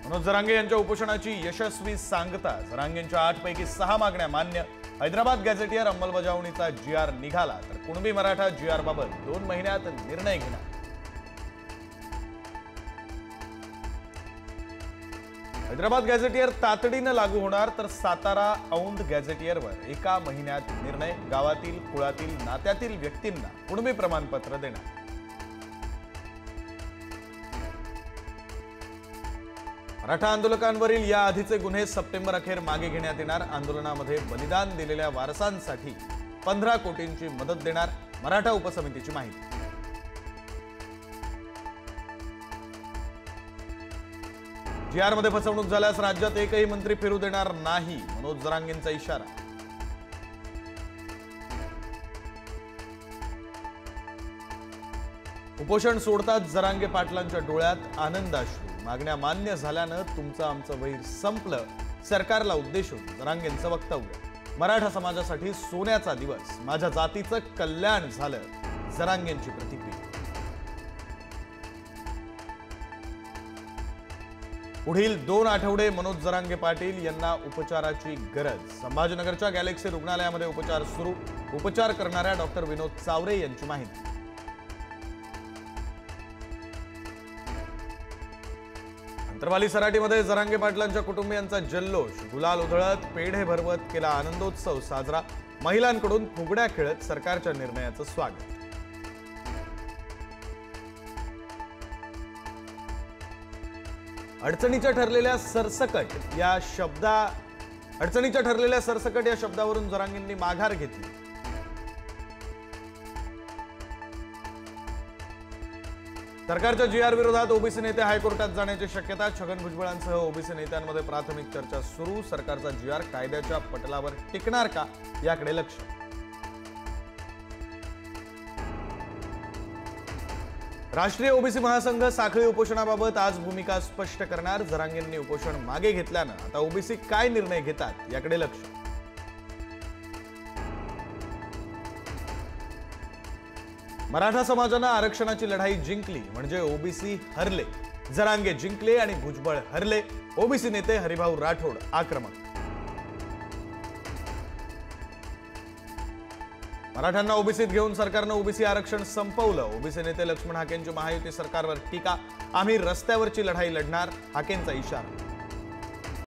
मनोज जरांगे यांच्या उपोषणाची यशस्वी सांगता जरांगेंच्या 8 पैकी 6 मागण्या मान्य। हैदराबाद गॅझेटियर अंमलबजावणीचा जीआर निघाला तर कुणबी मराठा जीआर बाबत 2 महिन्यात निर्णय घेणार। हैदराबाद गॅझेटियर तातडीने लागू होणार तर सातारा औंध गॅझेटियरवर 1 महिन्यात निर्णय। गावातील कुळातील नात्यातील व्यक्तींना कुणबी प्रमाणपत्र देणार। मराठा आंदोलकांवरील या आधीचे गुन्हे सप्टेंबर अखेर मागे घेण्यात येणार। आंदोलनामध्ये बलिदान दिलेल्या वारसांसाठी 15 कोटींची मदत देणार मराठा उपसमितीची माहिती। जीआर मध्ये फसवणूक झाल्यास राज्यात एकही मंत्री फिरू देणार नाही, मनोज जरांगेंचा इशारा। उपोषण सोडताच जरांगे पाटलांच्या डोळ्यात आनंदाश्रू। मागण्या मान्य झाल्यानं तुमचं आमचं वैर संपलं, सरकारला उद्देशून जरांगेंचं वक्तव्य। मराठा समाजासाठी सोन्याचा दिवस, माझ्या जातीचं कल्याण झालं, जरांगेंची प्रतिक्रिया। पुढील 2 आठवडे मनोज जरांगे पाटील यांना उपचाराची गरज। संभाजीनगरच्या गॅलेक्सी रुग्णालयामध्ये उपचार सुरू। उपचार करणाऱ्या डॉक्टर विनोद चावरे यांची माहिती। अंतरवाली सराटीमध्ये जरांगे पाटलांच्या कुटुंबियांचा जल्लोष। गुलाल उधळत पेढे भरवत केला आनंदोत्सव साजरा। महिलांकडून फुगड्या खेळत सरकारच्या निर्णयाचं स्वागत। अडचणीच्या ठरलेल्या सरसकट या शब्दावरून जरांगेंनी माघार घेतली। सरकारच्या जीआर विरोधात ओबीसी नेते हायकोर्टात जाण्याची शक्यता। छगन भुजबळांसह ओबीसी नेत्यांमध्ये प्राथमिक चर्चा सुरू। सरकारचा जीआर कायद्याच्या पटलावर टिकणार का याकडे लक्ष। राष्ट्रीय ओबीसी महासंघ साखळी उपोषणाबाबत आज भूमिका स्पष्ट करणार। जरांगेंनी उपोषण मागे घेतल्यानं आता ओबीसी काय निर्णय घेतात याकडे लक्ष। मराठा समाजानं आरक्षणाची लढाई जिंकली म्हणजे ओबीसी हरले। जरांगे जिंकले आणि भुजबळ हरले। ओबीसी नेते हरिभाऊ राठोड आक्रमक। मराठ्यांना ओबीसीत घेऊन सरकारनं ओबीसी आरक्षण संपवलं। ओबीसी नेते लक्ष्मण हाकेंची महायुती सरकारवर टीका। आम्ही रस्त्यावरची लढाई लढणार, हाकेंचा इशारा।